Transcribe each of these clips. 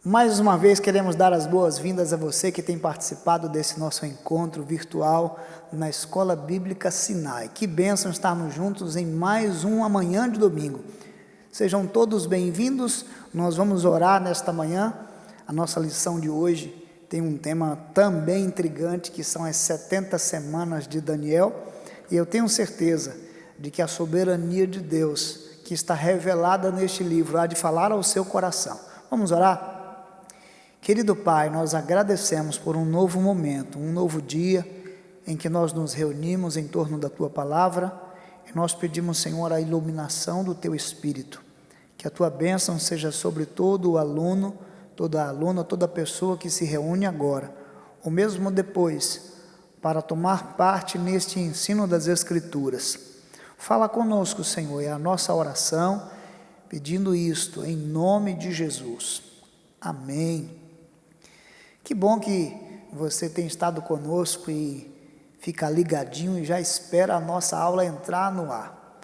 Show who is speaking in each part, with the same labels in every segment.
Speaker 1: Mais uma vez queremos dar as boas-vindas a você que tem participado desse nosso encontro virtual na Escola Bíblica Sinai. Que bênção estarmos juntos em mais uma manhã de domingo. Sejam todos bem-vindos, nós vamos orar nesta manhã. A nossa lição de hoje tem um tema também intrigante, que são as 70 semanas de Daniel, e eu tenho certeza de que a soberania de Deus, que está revelada neste livro, há de falar ao seu coração. Vamos orar? Querido Pai, nós agradecemos por um novo momento, um novo dia, em que nós nos reunimos em torno da Tua Palavra, e nós pedimos, Senhor, a iluminação do Teu Espírito, que a Tua bênção seja sobre todo o aluno, toda a aluna, toda pessoa que se reúne agora, ou mesmo depois, para tomar parte neste ensino das Escrituras. Fala conosco, Senhor, é a nossa oração, pedindo isto em nome de Jesus. Amém. Que bom que você tem estado conosco e fica ligadinho e já espera a nossa aula entrar no ar.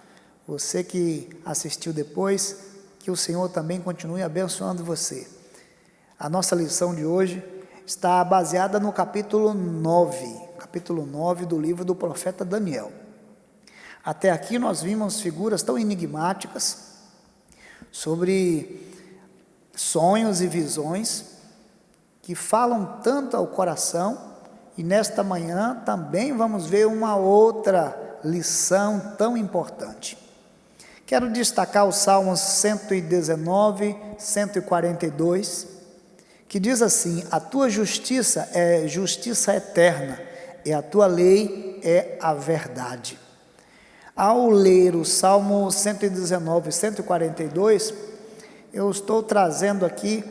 Speaker 1: Você que assistiu depois, que o Senhor também continue abençoando você. A nossa lição de hoje está baseada no capítulo 9 do livro do profeta Daniel. Até aqui nós vimos figuras tão enigmáticas sobre sonhos e visões que falam tanto ao coração, e nesta manhã também vamos ver uma outra lição tão importante. Quero destacar os Salmos 119, 142, que diz assim: a tua justiça é justiça eterna, e a tua lei é a verdade. Ao ler o Salmo 119, 142, eu estou trazendo aqui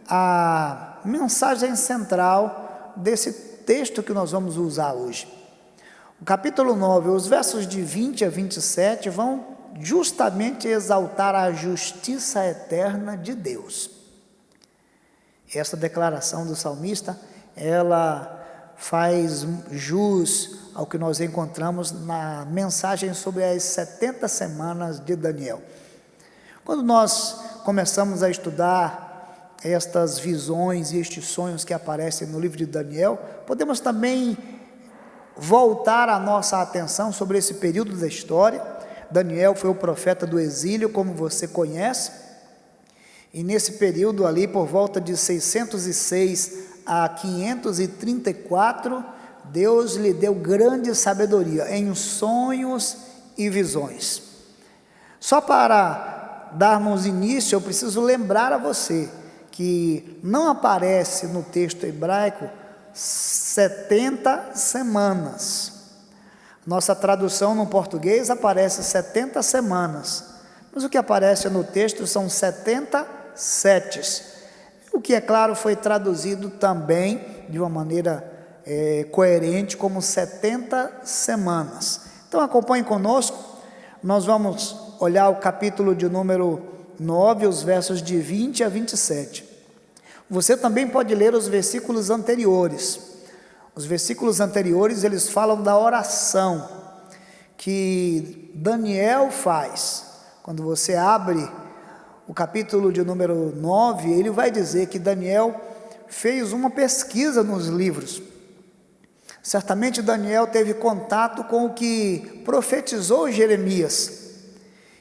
Speaker 1: a mensagem central desse texto que nós vamos usar hoje. O capítulo 9, os versos de 20 a 27 vão justamente exaltar a justiça eterna de Deus. Essa declaração do salmista, ela faz jus ao que nós encontramos na mensagem sobre as 70 semanas de Daniel. Quando nós começamos a estudar estas visões e estes sonhos que aparecem no livro de Daniel, podemos também voltar a nossa atenção sobre esse período da história. Daniel foi o profeta do exílio, como você conhece, e nesse período ali, por volta de 606 a 534, Deus lhe deu grande sabedoria em sonhos e visões. Só para darmos início, eu preciso lembrar a você que não aparece no texto hebraico 70 semanas. Nossa tradução no português aparece 70 semanas, mas o que aparece no texto são 70 setes. O que, é claro, foi traduzido também de uma maneira coerente como 70 semanas. Então acompanhe conosco, nós vamos olhar o capítulo de número 9, os versos de 20 a 27. Você também pode ler os versículos anteriores. Os versículos anteriores, eles falam da oração que Daniel faz. Quando você abre o capítulo de número 9, ele vai dizer que Daniel fez uma pesquisa nos livros. Certamente Daniel teve contato com o que profetizou Jeremias.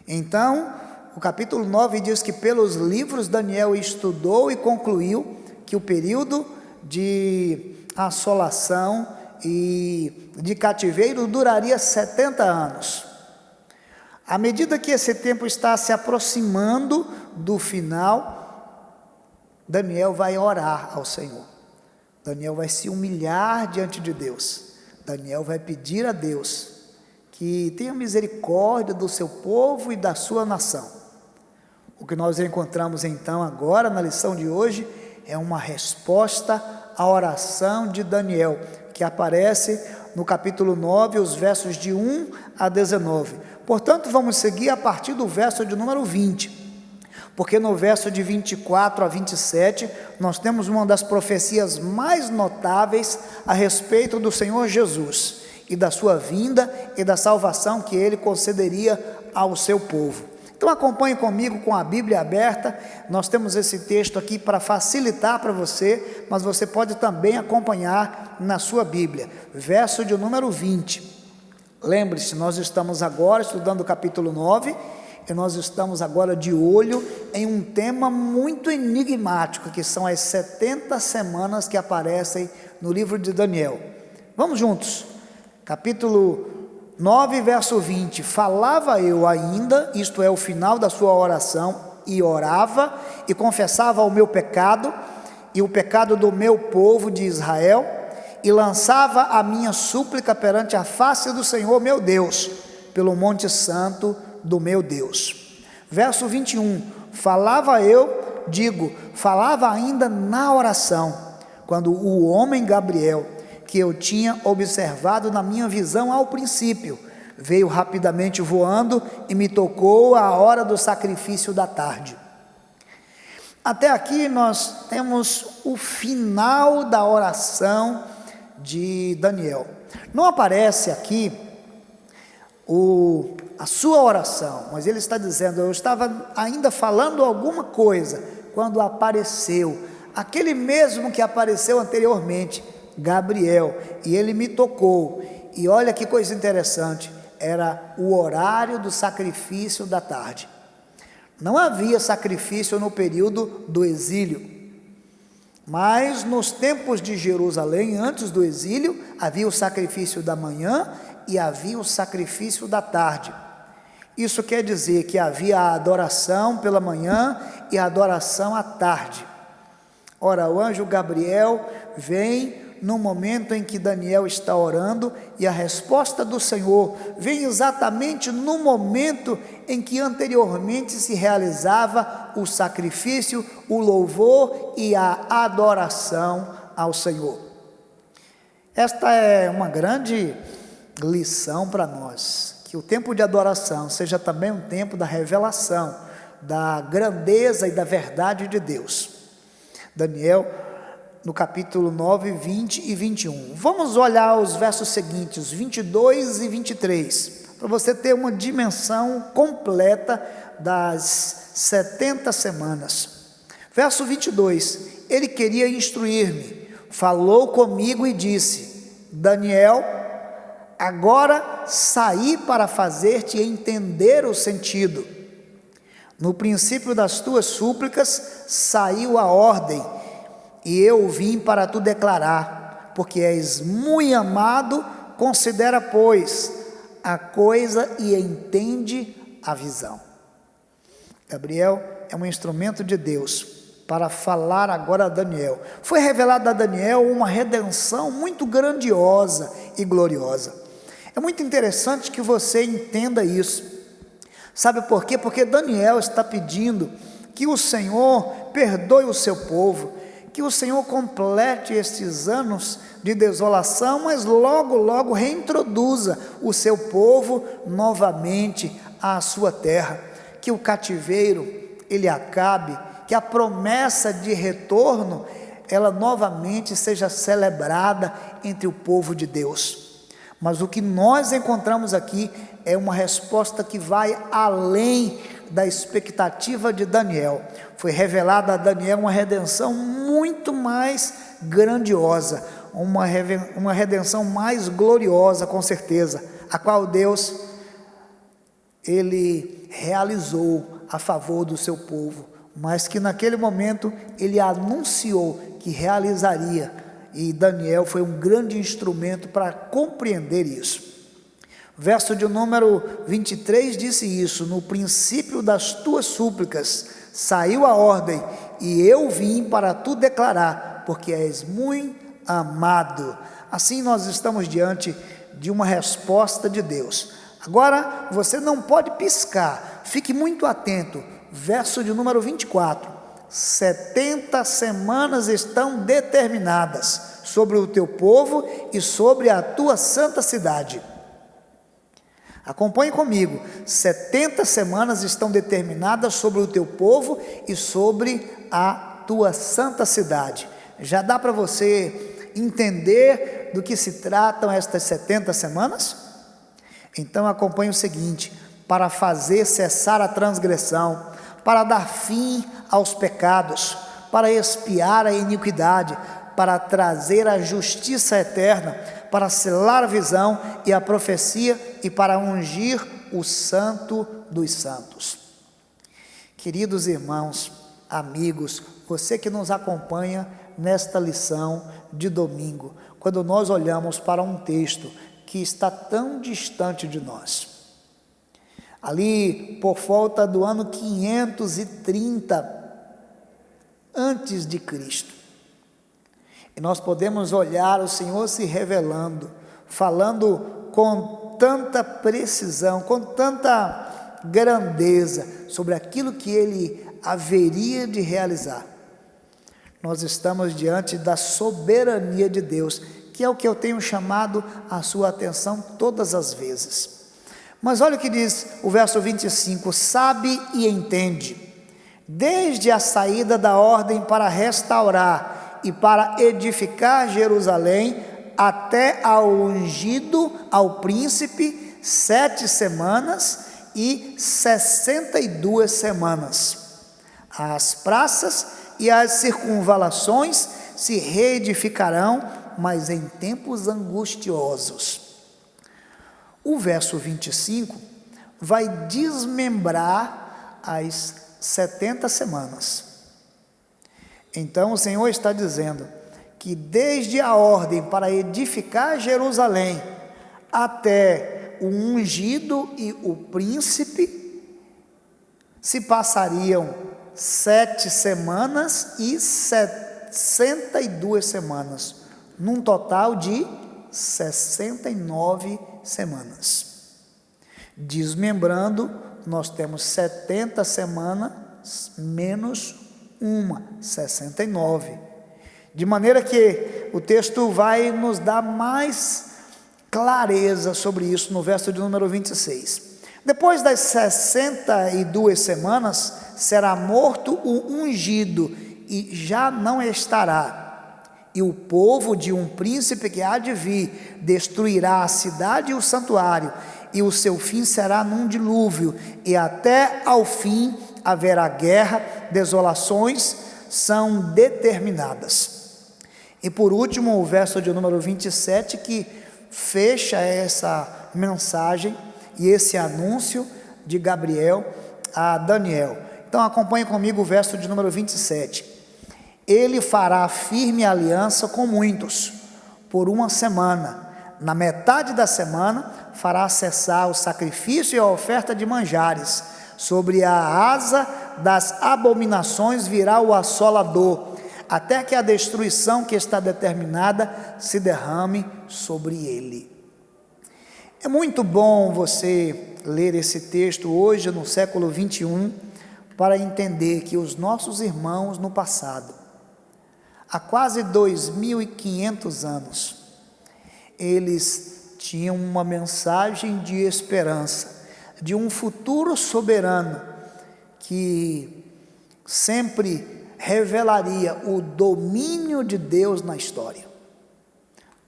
Speaker 1: Então, o capítulo 9 diz que pelos livros Daniel estudou e concluiu que o período de assolação e de cativeiro duraria 70 anos. À medida que esse tempo está se aproximando do final, Daniel vai orar ao Senhor. Daniel vai se humilhar diante de Deus. Daniel vai pedir a Deus que tenha misericórdia do seu povo e da sua nação. O que nós encontramos então agora na lição de hoje é uma resposta à oração de Daniel, que aparece no capítulo 9, os versos de 1 a 19. Portanto, vamos seguir a partir do verso de número 20, porque no verso de 24 a 27, nós temos uma das profecias mais notáveis a respeito do Senhor Jesus, e da sua vinda e da salvação que ele concederia ao seu povo. Então acompanhe comigo com a Bíblia aberta. Nós temos esse texto aqui para facilitar para você, mas você pode também acompanhar na sua Bíblia. Verso de número 20. Lembre-se, nós estamos agora estudando o capítulo 9, e nós estamos agora de olho em um tema muito enigmático, que são as 70 semanas que aparecem no livro de Daniel. Vamos juntos. Capítulo 9, verso 20. Falava eu ainda, isto é, o final da sua oração, e orava, e confessava o meu pecado, e o pecado do meu povo de Israel, e lançava a minha súplica perante a face do Senhor meu Deus, pelo monte santo do meu Deus. Verso 21, falava ainda na oração, quando o homem Gabriel, que eu tinha observado na minha visão ao princípio, veio rapidamente voando e me tocou à hora do sacrifício da tarde. Até aqui nós temos o final da oração de Daniel. Não aparece aqui a sua oração, mas ele está dizendo: eu estava ainda falando alguma coisa quando apareceu aquele mesmo que apareceu anteriormente, Gabriel, e ele me tocou. E olha que coisa interessante, era o horário do sacrifício da tarde. Não havia sacrifício no período do exílio, mas nos tempos de Jerusalém, antes do exílio, havia o sacrifício da manhã e havia o sacrifício da tarde. Isso quer dizer que havia a adoração pela manhã e a adoração à tarde. Ora, o anjo Gabriel vem no momento em que Daniel está orando, e a resposta do Senhor vem exatamente no momento em que anteriormente se realizava o sacrifício, o louvor e a adoração ao Senhor. Esta é uma grande lição para nós, que o tempo de adoração seja também um tempo da revelação, da grandeza e da verdade de Deus. Daniel, no capítulo 9, 20 e 21. Vamos olhar os versos seguintes, 22 e 23, para você ter uma dimensão completa das 70 semanas. Verso 22, ele queria instruir-me, falou comigo e disse: Daniel, agora saí para fazer-te entender o sentido. No princípio das tuas súplicas saiu a ordem, e eu vim para tu declarar, porque és muito amado, considera, pois, a coisa e entende a visão. Gabriel é um instrumento de Deus para falar agora a Daniel. Foi revelada a Daniel uma redenção muito grandiosa e gloriosa. É muito interessante que você entenda isso. Sabe por quê? Porque Daniel está pedindo que o Senhor perdoe o seu povo, que o Senhor complete estes anos de desolação, mas logo, logo reintroduza o seu povo novamente à sua terra, que o cativeiro, ele acabe, que a promessa de retorno, ela novamente seja celebrada entre o povo de Deus. Mas o que nós encontramos aqui é uma resposta que vai além da expectativa de Daniel. Foi revelada a Daniel uma redenção muito mais grandiosa, uma redenção mais gloriosa, com certeza, a qual Deus, ele realizou a favor do seu povo, mas que naquele momento ele anunciou que realizaria, e Daniel foi um grande instrumento para compreender isso. Verso de número 23 disse isso: no princípio das tuas súplicas saiu a ordem, e eu vim para tu declarar, porque és muito amado. Assim nós estamos diante de uma resposta de Deus. Agora você não pode piscar, fique muito atento. Verso de número 24: 70 semanas estão determinadas sobre o teu povo e sobre a tua santa cidade. Acompanhe comigo, 70 semanas estão determinadas sobre o teu povo e sobre a tua santa cidade. Já dá para você entender do que se tratam estas 70 semanas? Então acompanhe o seguinte: para fazer cessar a transgressão, para dar fim aos pecados, para expiar a iniquidade, para trazer a justiça eterna, para selar a visão e a profecia e para ungir o Santo dos Santos. Queridos irmãos, amigos, você que nos acompanha nesta lição de domingo, quando nós olhamos para um texto que está tão distante de nós, ali por volta do ano 530 antes de Cristo, e nós podemos olhar o Senhor se revelando, falando com tanta precisão, com tanta grandeza sobre aquilo que Ele haveria de realizar. Nós estamos diante da soberania de Deus, que é o que eu tenho chamado a sua atenção todas as vezes. Mas olha o que diz o verso 25: sabe e entende, desde a saída da ordem para restaurar e para edificar Jerusalém, até ao ungido, ao príncipe, 7 semanas e 62 semanas. As praças e as circunvalações se reedificarão, mas em tempos angustiosos. O verso 25 vai desmembrar as 70 semanas. Então o Senhor está dizendo que desde a ordem para edificar Jerusalém até o ungido e o príncipe se passariam 7 semanas e 62 semanas, num total de 69 semanas. Desmembrando, nós temos 70 semanas menos 69. De maneira que o texto vai nos dar mais clareza sobre isso no verso de número 26. Depois das 62 semanas, será morto o ungido, e já não estará. E o povo de um príncipe que há de vir destruirá a cidade e o santuário, e o seu fim será num dilúvio, e até ao fim haverá guerra, desolações são determinadas. E por último, o verso de número 27, que fecha essa mensagem e esse anúncio de Gabriel a Daniel. Então acompanhe comigo o verso de número 27. Ele fará firme aliança com muitos, por 1 semana. Na metade da semana fará cessar o sacrifício e a oferta de manjares. Sobre a asa das abominações virá o assolador, até que a destruição que está determinada se derrame sobre ele. É muito bom você ler esse texto hoje no século 21, para entender que os nossos irmãos no passado, há quase 2.500 anos, eles tinham uma mensagem de esperança, de um futuro soberano, que sempre revelaria o domínio de Deus na história.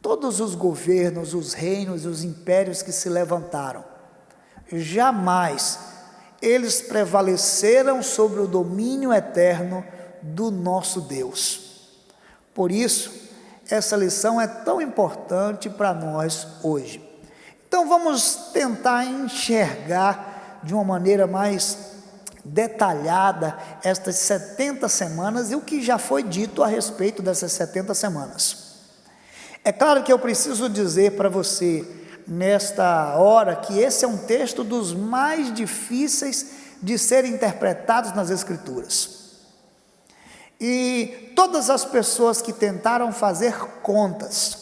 Speaker 1: Todos os governos, os reinos, os impérios que se levantaram, jamais eles prevaleceram sobre o domínio eterno do nosso Deus. Por isso, essa lição é tão importante para nós hoje. Então vamos tentar enxergar de uma maneira mais detalhada estas 70 semanas e o que já foi dito a respeito dessas 70 semanas. É claro que eu preciso dizer para você, nesta hora, que esse é um texto dos mais difíceis de serem interpretados nas Escrituras. E todas as pessoas que tentaram fazer contas,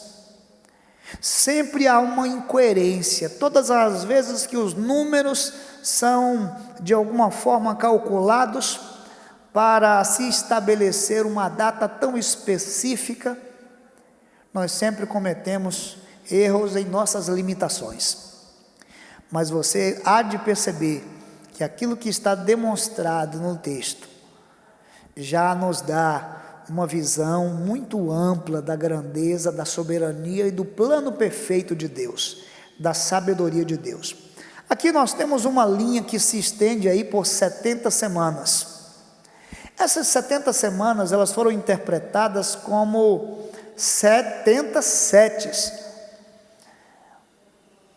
Speaker 1: sempre há uma incoerência. Todas as vezes que os números são de alguma forma calculados para se estabelecer uma data tão específica, nós sempre cometemos erros em nossas limitações. Mas você há de perceber que aquilo que está demonstrado no texto já nos dá uma visão muito ampla da grandeza, da soberania e do plano perfeito de Deus, da sabedoria de Deus. Aqui nós temos uma linha que se estende aí por 70 semanas. Essas 70 semanas, elas foram interpretadas como 70 setes.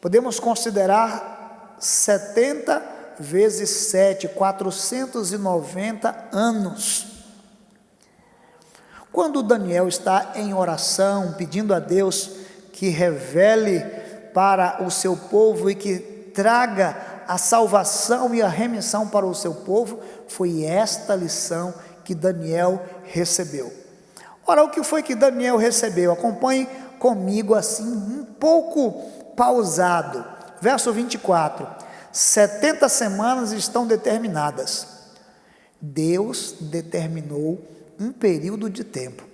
Speaker 1: Podemos considerar 70 vezes 7, 490 anos. Quando Daniel está em oração, pedindo a Deus que revele para o seu povo e que traga a salvação e a remissão para o seu povo, foi esta lição que Daniel recebeu. Ora, o que foi que Daniel recebeu? Acompanhe comigo assim, um pouco pausado. Verso 24: 70 semanas estão determinadas. Deus determinou um período de tempo,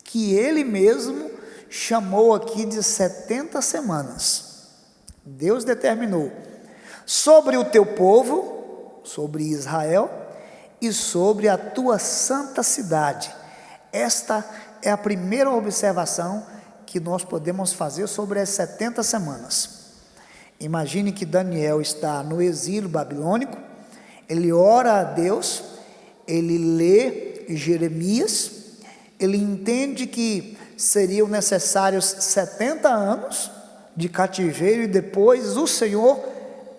Speaker 1: que Ele mesmo chamou aqui de 70 semanas. Deus determinou sobre o teu povo, sobre Israel, e sobre a tua santa cidade. Esta é a primeira observação que nós podemos fazer sobre as 70 semanas. Imagine que Daniel está no exílio babilônico, ele ora a Deus, ele lê Jeremias, ele entende que seriam necessários 70 anos de cativeiro e depois o Senhor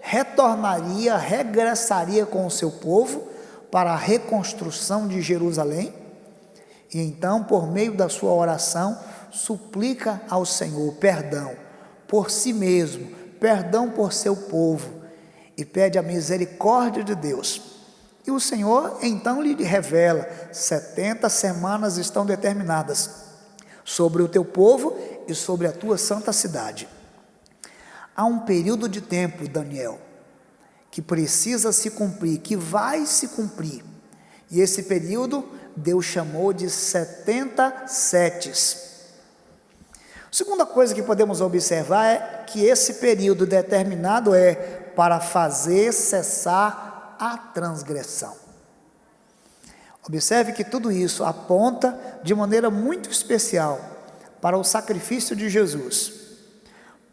Speaker 1: retornaria, regressaria com o seu povo para a reconstrução de Jerusalém. E então, por meio da sua oração, suplica ao Senhor perdão por si mesmo, perdão por seu povo, e pede a misericórdia de Deus. E o Senhor então lhe revela: 70 semanas estão determinadas sobre o teu povo e sobre a tua santa cidade. Há um período de tempo, Daniel, que precisa se cumprir, que vai se cumprir, e esse período Deus chamou de 70 setes. A segunda coisa que podemos observar é que esse período determinado é para fazer cessar a transgressão. Observe que tudo isso aponta de maneira muito especial para o sacrifício de Jesus,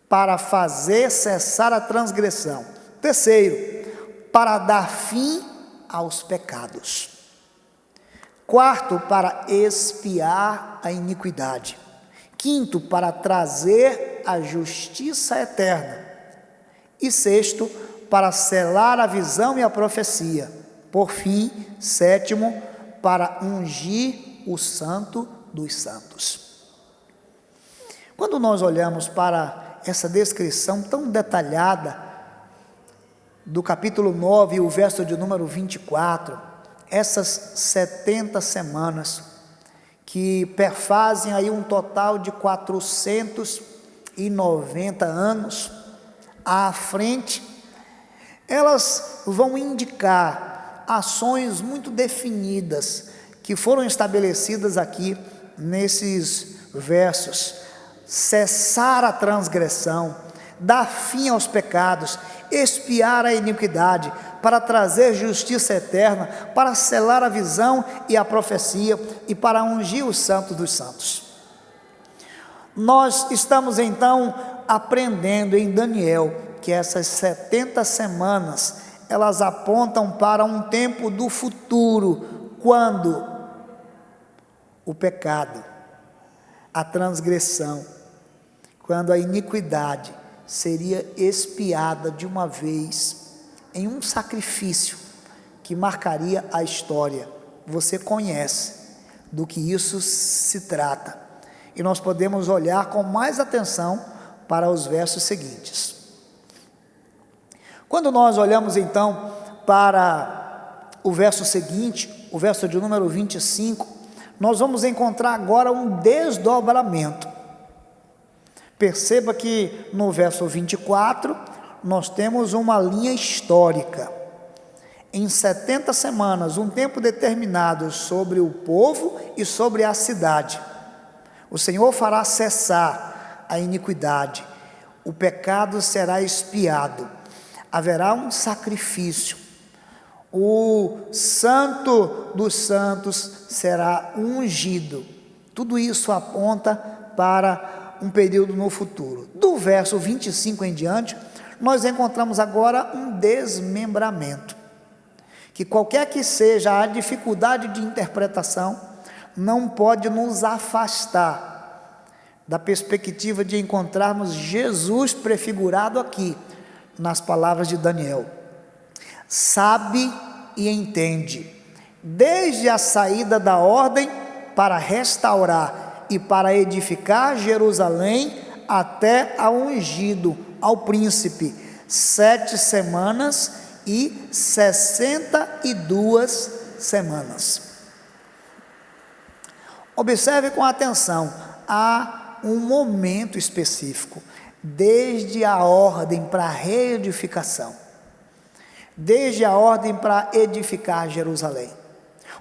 Speaker 1: para fazer cessar a transgressão. Terceiro, para dar fim aos pecados. Quarto, para expiar a iniquidade. Quinto, para trazer a justiça eterna. E sexto, para selar a visão e a profecia. Por fim, sétimo, para ungir o santo dos santos. Quando nós olhamos para essa descrição tão detalhada do capítulo 9, o verso de número 24, essas 70 semanas, que perfazem aí um total de 490 anos à frente, elas vão indicar ações muito definidas que foram estabelecidas aqui nesses versos: cessar a transgressão, dar fim aos pecados, expiar a iniquidade, para trazer justiça eterna, para selar a visão e a profecia e para ungir o santo dos santos. Nós estamos então aprendendo em Daniel que essas 70 semanas, elas apontam para um tempo do futuro, quando o pecado, a transgressão, quando a iniquidade seria expiada de uma vez, em um sacrifício que marcaria a história. Você conhece do que isso se trata, e nós podemos olhar com mais atenção para os versos seguintes. Quando nós olhamos então para o verso seguinte, o verso de número 25, nós vamos encontrar agora um desdobramento. Perceba que no verso 24, nós temos uma linha histórica. Em 70 semanas, um tempo determinado sobre o povo e sobre a cidade. O Senhor fará cessar a iniquidade, o pecado será expiado, haverá um sacrifício, o santo dos santos será ungido. Tudo isso aponta para um período no futuro. Do verso 25 em diante, nós encontramos agora um desmembramento, que qualquer que seja a dificuldade de interpretação, não pode nos afastar da perspectiva de encontrarmos Jesus prefigurado aqui, nas palavras de Daniel. Sabe e entende, desde a saída da ordem para restaurar e para edificar Jerusalém, até ao ungido, ao príncipe, 7 semanas e 62 semanas. Observe com atenção, há um momento específico, desde a ordem para a reedificação, desde a ordem para edificar Jerusalém.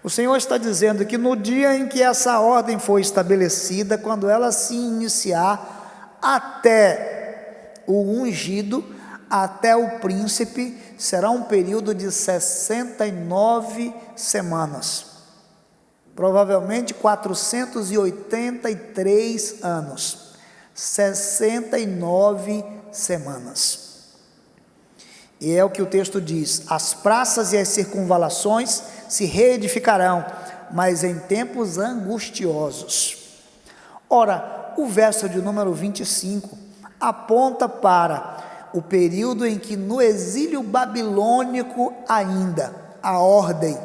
Speaker 1: O Senhor está dizendo que no dia em que essa ordem for estabelecida, quando ela se iniciar, até o ungido, até o príncipe, será um período de 69 semanas, provavelmente 483 anos, 69 semanas. E é o que o texto diz: as praças e as circunvalações se reedificarão, mas em tempos angustiosos. Ora, o verso de número 25 aponta para o período em que no exílio babilônico ainda a ordem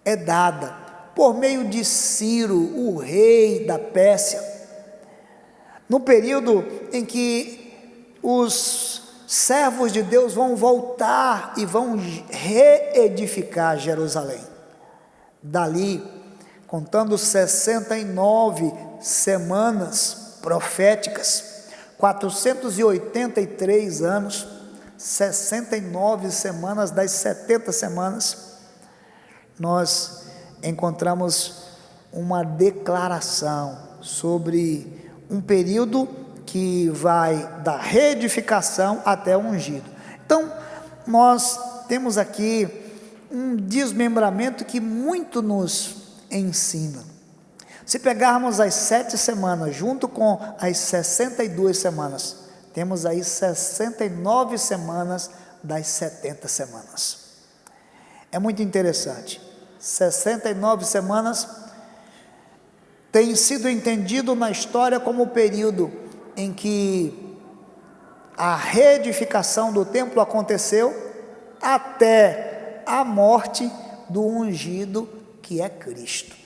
Speaker 1: é dada por meio de Ciro, o rei da Pérsia, no período em que os servos de Deus vão voltar e vão reedificar Jerusalém. Dali, contando 69 semanas proféticas, 483 anos, 69 semanas das 70 semanas, nós encontramos uma declaração sobre um período que vai da reedificação até o ungido. Então, nós temos aqui um desmembramento que muito nos ensina. Se pegarmos as 7 semanas, junto com as 62 semanas, temos aí 69 semanas das 70 semanas. É muito interessante. 69 semanas tem sido entendido na história como o período em que a reedificação do templo aconteceu até a morte do ungido, que é Cristo.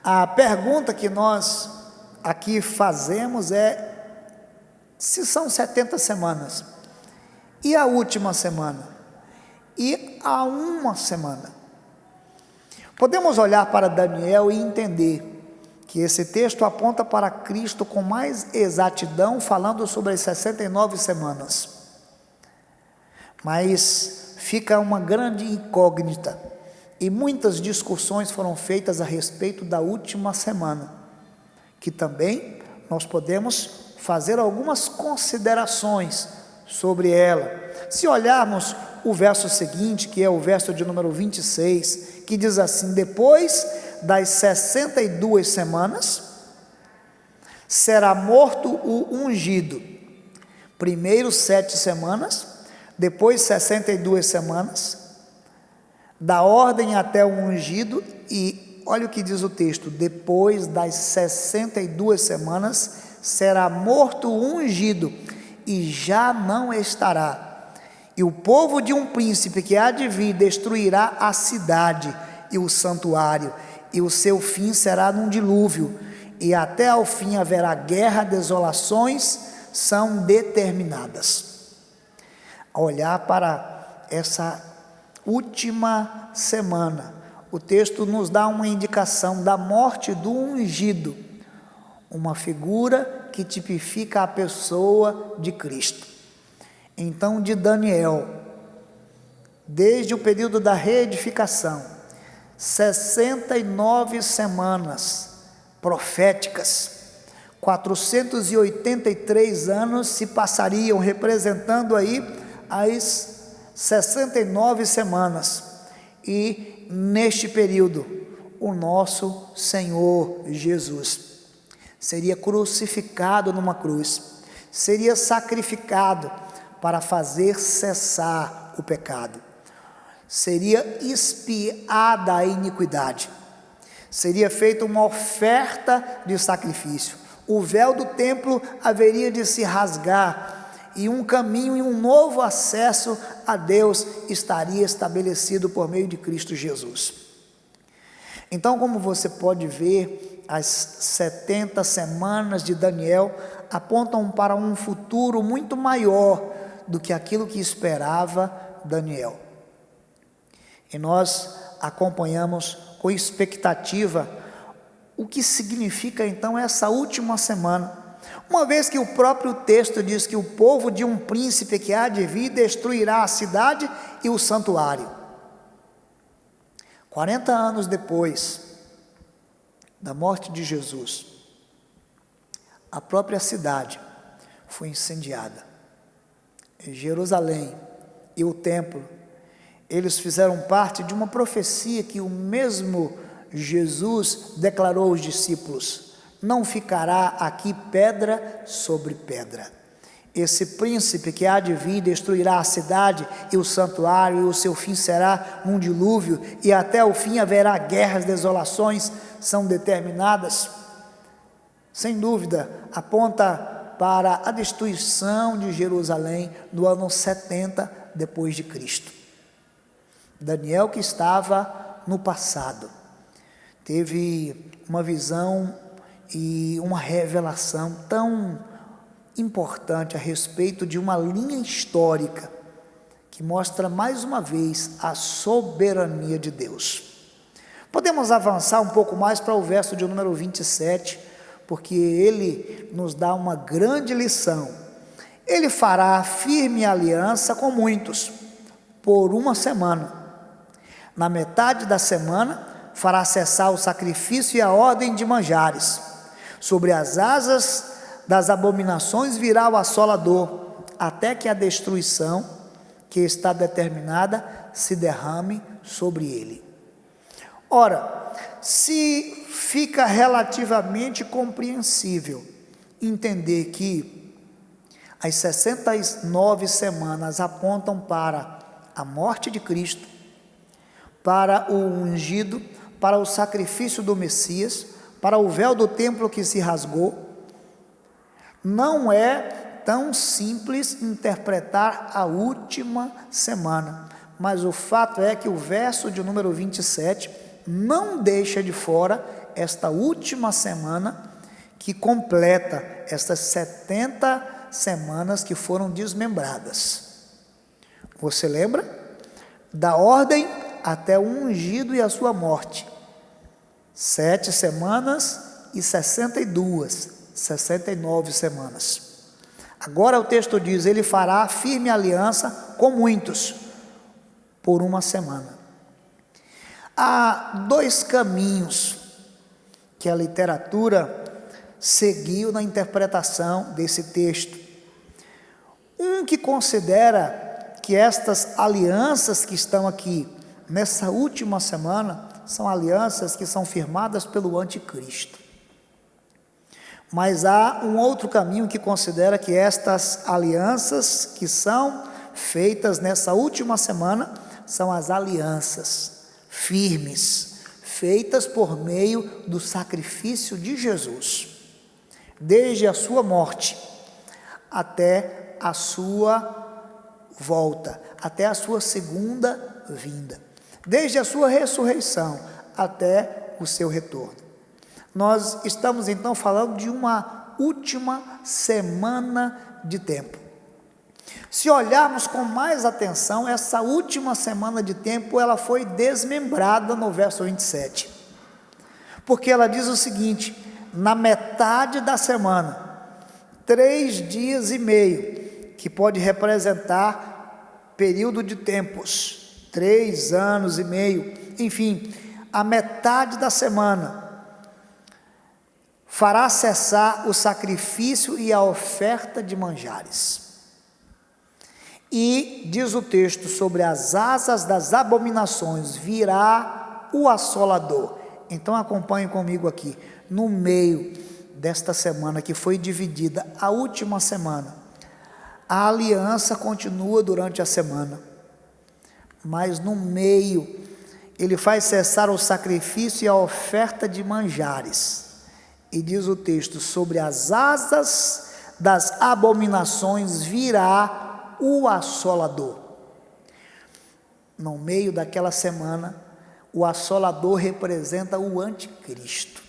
Speaker 1: A pergunta que nós aqui fazemos é: se são 70 semanas, e a última semana? E a uma semana? Podemos olhar para Daniel e entender que esse texto aponta para Cristo com mais exatidão, falando sobre as 69 semanas. Mas fica uma grande incógnita, e muitas discussões foram feitas a respeito da última semana, que também nós podemos fazer algumas considerações sobre ela. Se olharmos o verso seguinte, que é o verso de número 26, que diz assim: depois das 62 semanas, será morto o ungido. Primeiro 7 semanas, depois 62 semanas, da ordem até o ungido, e olha o que diz o texto: depois das 62 semanas, será morto o ungido, e já não estará. E o povo de um príncipe que há de vir destruirá a cidade e o santuário, e o seu fim será num dilúvio, e até ao fim haverá guerra, desolações são determinadas. Ao olhar para essa última semana, o texto nos dá uma indicação da morte do ungido, uma figura que tipifica a pessoa de Cristo. Então, de Daniel, desde o período da reedificação, 69 semanas proféticas, 483 anos se passariam, representando aí as 69 semanas, e neste período, o nosso Senhor Jesus seria crucificado numa cruz, seria sacrificado, para fazer cessar o pecado. Seria expiada a iniquidade. Seria feita uma oferta de sacrifício. O véu do templo haveria de se rasgar e um caminho e um novo acesso a Deus estaria estabelecido por meio de Cristo Jesus. Então, como você pode ver, as 70 semanas de Daniel apontam para um futuro muito maior do que aquilo que esperava Daniel. E nós acompanhamos com expectativa o que significa então essa última semana, uma vez que o próprio texto diz que o povo de um príncipe que há de vir destruirá a cidade e o santuário. 40 anos depois da morte de Jesus, a própria cidade foi incendiada. Jerusalém e o templo, eles fizeram parte de uma profecia que o mesmo Jesus declarou aos discípulos: não ficará aqui pedra sobre pedra. Esse príncipe que há de vir destruirá a cidade e o santuário, e o seu fim será um dilúvio, e até o fim haverá guerras, desolações são determinadas. Sem dúvida, aponta para a destruição de Jerusalém no ano 70 depois de Cristo. Daniel, que estava no passado, teve uma visão e uma revelação tão importante a respeito de uma linha histórica que mostra mais uma vez a soberania de Deus. Podemos avançar um pouco mais para o verso de número 27, porque ele nos dá uma grande lição. Ele fará firme aliança com muitos, por uma semana. Na metade da semana, fará cessar o sacrifício e a ordem de manjares. Sobre as asas das abominações virá o assolador, até que a destruição que está determinada se derrame sobre ele. Ora, se fica relativamente compreensível entender que as 69 semanas apontam para a morte de Cristo, para o ungido, para o sacrifício do Messias, para o véu do templo que se rasgou, não é tão simples interpretar a última semana, mas o fato é que o verso de número 27 não deixa de fora esta última semana que completa estas 70 semanas que foram desmembradas. Você lembra? Da ordem até o ungido e a sua morte. 7 semanas e 69 semanas. Agora o texto diz: ele fará firme aliança com muitos, por uma semana. Há dois caminhos que a literatura seguiu na interpretação desse texto. Um que considera que estas alianças que estão aqui nessa última semana são alianças que são firmadas pelo anticristo. Mas há um outro caminho que considera que estas alianças que são feitas nessa última semana são as alianças firmes, feitas por meio do sacrifício de Jesus, desde a sua morte até a sua volta, até a sua segunda vinda, desde a sua ressurreição até o seu retorno. Nós estamos então falando de uma última semana de tempo. Se olharmos com mais atenção, essa última semana de tempo, ela foi desmembrada no verso 27. Porque ela diz o seguinte: na metade da semana, 3 dias e meio, que pode representar período de tempos, 3 anos e meio, enfim, a metade da semana, fará cessar o sacrifício e a oferta de manjares. E diz o texto: sobre as asas das abominações virá o assolador. Então acompanhe comigo aqui, no meio desta semana que foi dividida, a última semana, A aliança continua durante a semana, mas no meio ele faz cessar o sacrifício e a oferta de manjares. E diz o texto: sobre as asas das abominações virá o assolador. No meio daquela semana, o assolador representa o anticristo.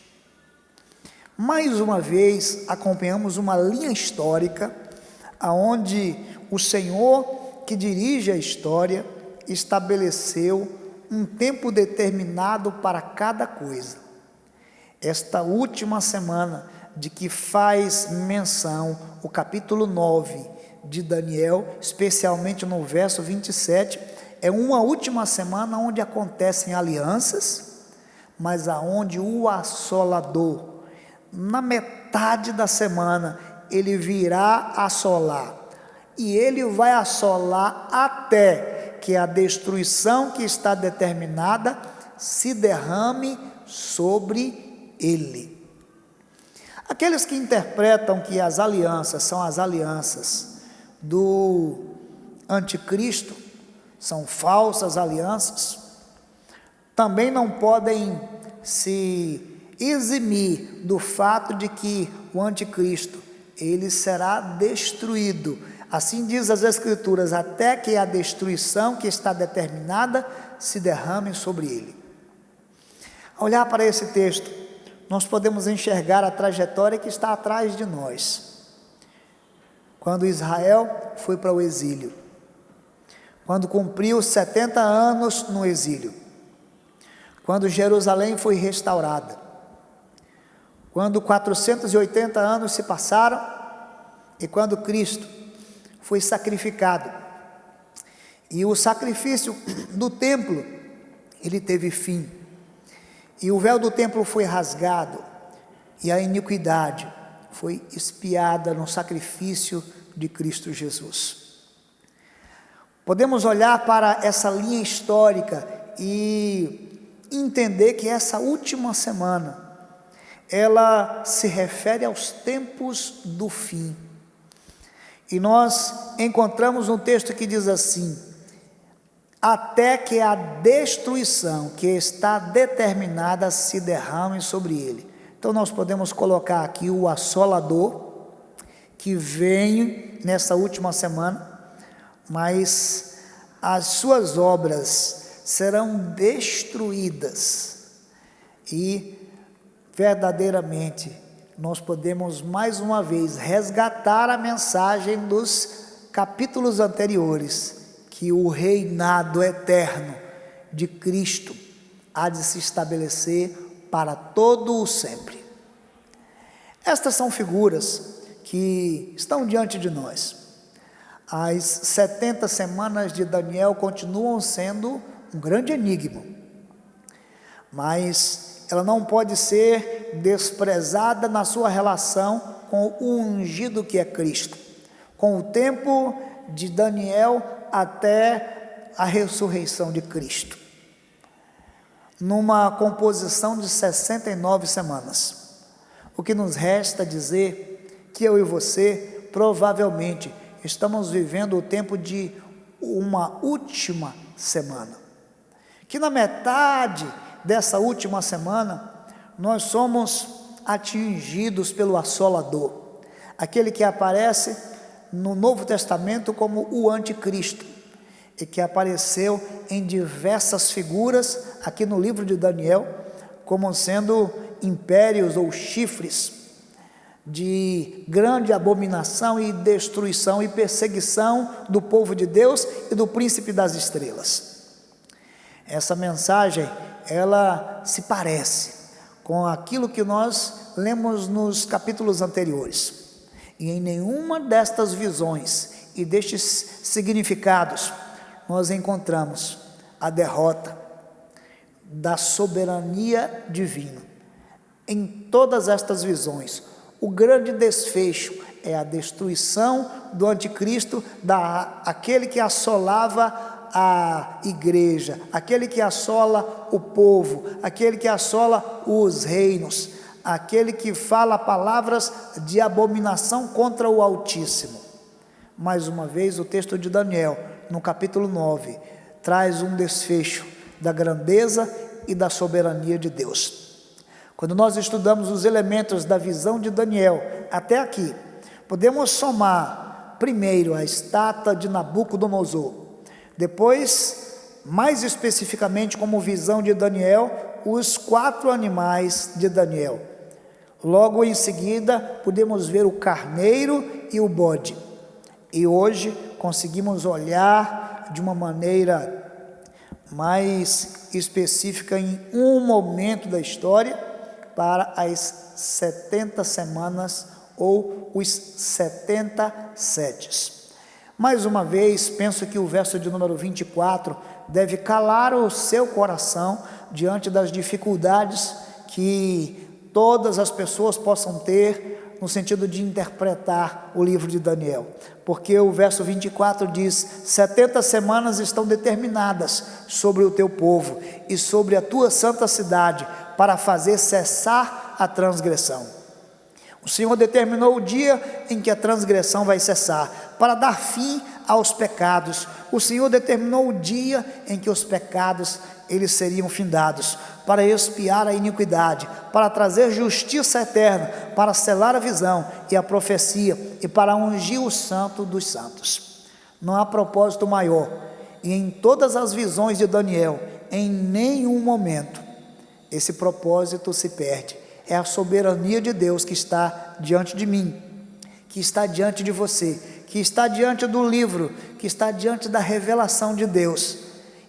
Speaker 1: Mais uma vez, acompanhamos uma linha histórica, onde o Senhor, que dirige a história, estabeleceu um tempo determinado para cada coisa. Esta última semana, de que faz menção o capítulo 9 de Daniel, especialmente no verso 27, é uma última semana onde acontecem alianças, mas aonde o assolador, na metade da semana, ele virá assolar, e ele vai assolar até que a destruição que está determinada se derrame sobre ele. Aqueles que interpretam que as alianças são as alianças do anticristo, são falsas alianças, também não podem se eximir do fato de que o anticristo, ele será destruído. Assim diz as Escrituras, até que a destruição que está determinada se derrame sobre ele. Ao olhar para esse texto, nós podemos enxergar a trajetória que está atrás de nós. Quando Israel foi para o exílio, quando cumpriu 70 anos no exílio, quando Jerusalém foi restaurada, quando 480 anos se passaram e quando Cristo foi sacrificado, e o sacrifício do templo, ele teve fim, e o véu do templo foi rasgado, e a iniquidade foi expiada no sacrifício de Cristo Jesus. Podemos olhar para essa linha histórica e entender que essa última semana, ela se refere aos tempos do fim. E nós encontramos um texto que diz assim: até que a destruição que está determinada se derrame sobre ele. Então nós podemos colocar aqui o assolador, que vem nessa última semana, mas as suas obras serão destruídas, e verdadeiramente nós podemos mais uma vez resgatar a mensagem dos capítulos anteriores, que o reinado eterno de Cristo há de se estabelecer para todo o sempre. Estas são figuras que estão diante de nós. As 70 semanas de Daniel continuam sendo um grande enigma, mas ela não pode ser desprezada na sua relação com o ungido que é Cristo, com o tempo de Daniel até a ressurreição de Cristo, numa composição de 69 semanas. O que nos resta dizer que eu e você provavelmente estamos vivendo o tempo de uma última semana, que na metade dessa última semana nós somos atingidos pelo assolador, aquele que aparece no Novo Testamento como o anticristo, e que apareceu em diversas figuras aqui no livro de Daniel, como sendo impérios ou chifres de grande abominação e destruição e perseguição do povo de Deus e do príncipe das estrelas. Essa mensagem, ela se parece com aquilo que nós lemos nos capítulos anteriores, e em nenhuma destas visões e destes significados nós encontramos a derrota da soberania divina. Em todas estas visões, o grande desfecho é a destruição do anticristo, aquele que assolava a igreja, aquele que assola o povo, aquele que assola os reinos, aquele que fala palavras de abominação contra o Altíssimo. Mais uma vez, o texto de Daniel, no capítulo 9, traz um desfecho da grandeza e da soberania de Deus. Quando nós estudamos os elementos da visão de Daniel até aqui, podemos somar primeiro a estátua de Nabucodonosor, depois, mais especificamente como visão de Daniel, os 4 animais de Daniel. Logo em seguida, podemos ver o carneiro e o bode. E hoje conseguimos olhar de uma maneira mais específica em um momento da história para as 70 semanas ou os 70 setes. Mais uma vez, penso que o verso de número 24 deve calar o seu coração diante das dificuldades que todas as pessoas possam ter no sentido de interpretar o livro de Daniel, porque o verso 24 diz: 70 semanas estão determinadas sobre o teu povo e sobre a tua santa cidade, para fazer cessar a transgressão. O Senhor determinou o dia em que a transgressão vai cessar, para dar fim aos pecados. O Senhor determinou o dia em que os pecados eles seriam findados, para expiar a iniquidade, para trazer justiça eterna, para selar a visão e a profecia, e para ungir o santo dos santos. Não há propósito maior, e em todas as visões de Daniel, em nenhum momento, esse propósito se perde. É a soberania de Deus que está diante de mim, que está diante de você, que está diante do livro, que está diante da revelação de Deus.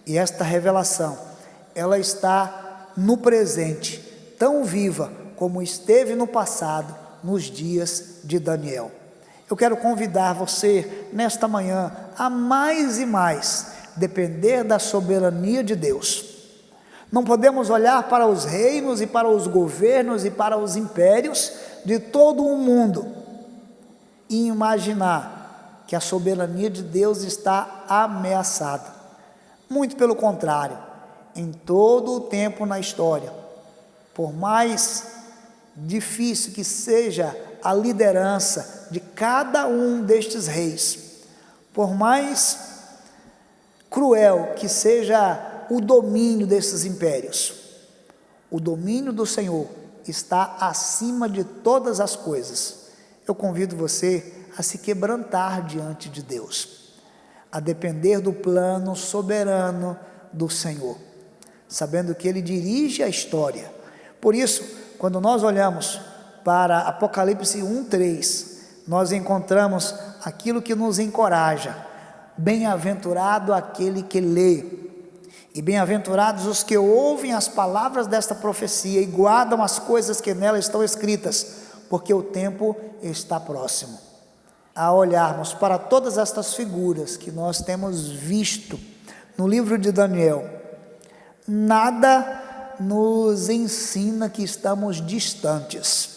Speaker 1: E esta revelação, ela está no presente, tão viva como esteve no passado, nos dias de Daniel. Eu quero convidar você, nesta manhã, a mais e mais depender da soberania de Deus. Não podemos olhar para os reinos e para os governos e para os impérios de todo o mundo e imaginar que a soberania de Deus está ameaçada. Muito pelo contrário, em todo o tempo na história, por mais difícil que seja a liderança de cada um destes reis, por mais cruel que seja o domínio desses impérios, o domínio do Senhor está acima de todas as coisas. Eu convido você a se quebrantar diante de Deus, a depender do plano soberano do Senhor, sabendo que Ele dirige a história. Por isso, quando nós olhamos para Apocalipse 1:3, nós encontramos aquilo que nos encoraja: bem-aventurado aquele que lê, e bem-aventurados os que ouvem as palavras desta profecia e guardam as coisas que nela estão escritas, porque o tempo está próximo. A olharmos para todas estas figuras que nós temos visto no livro de Daniel, nada nos ensina que estamos distantes.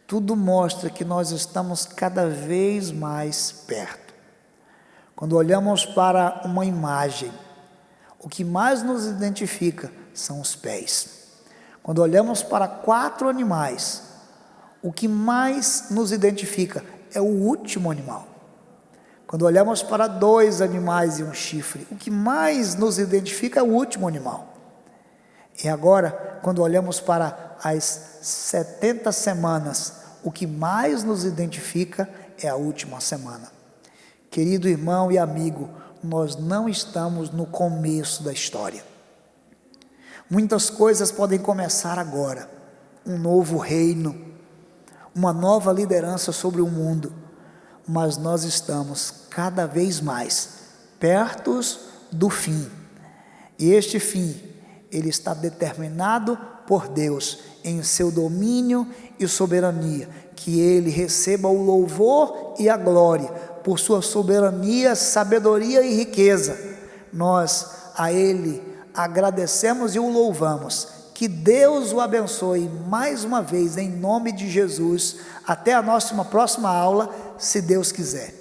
Speaker 1: Tudo mostra que nós estamos cada vez mais perto. Quando olhamos para uma imagem, o que mais nos identifica são os pés. Quando olhamos para 4 animais, o que mais nos identifica é o último animal. Quando olhamos para 2 animais e um chifre, o que mais nos identifica é o último animal. E agora, quando olhamos para as 70 semanas, o que mais nos identifica é a última semana. Querido irmão e amigo, nós não estamos no começo da história. Muitas coisas podem começar agora. Um novo reino, uma nova liderança sobre o mundo, mas nós estamos cada vez mais perto do fim. E este fim, ele está determinado por Deus em seu domínio e soberania, que Ele receba o louvor e a glória por sua soberania, sabedoria e riqueza. Nós a Ele agradecemos e o louvamos. Que Deus o abençoe mais uma vez, em nome de Jesus. Até a nossa próxima aula, se Deus quiser.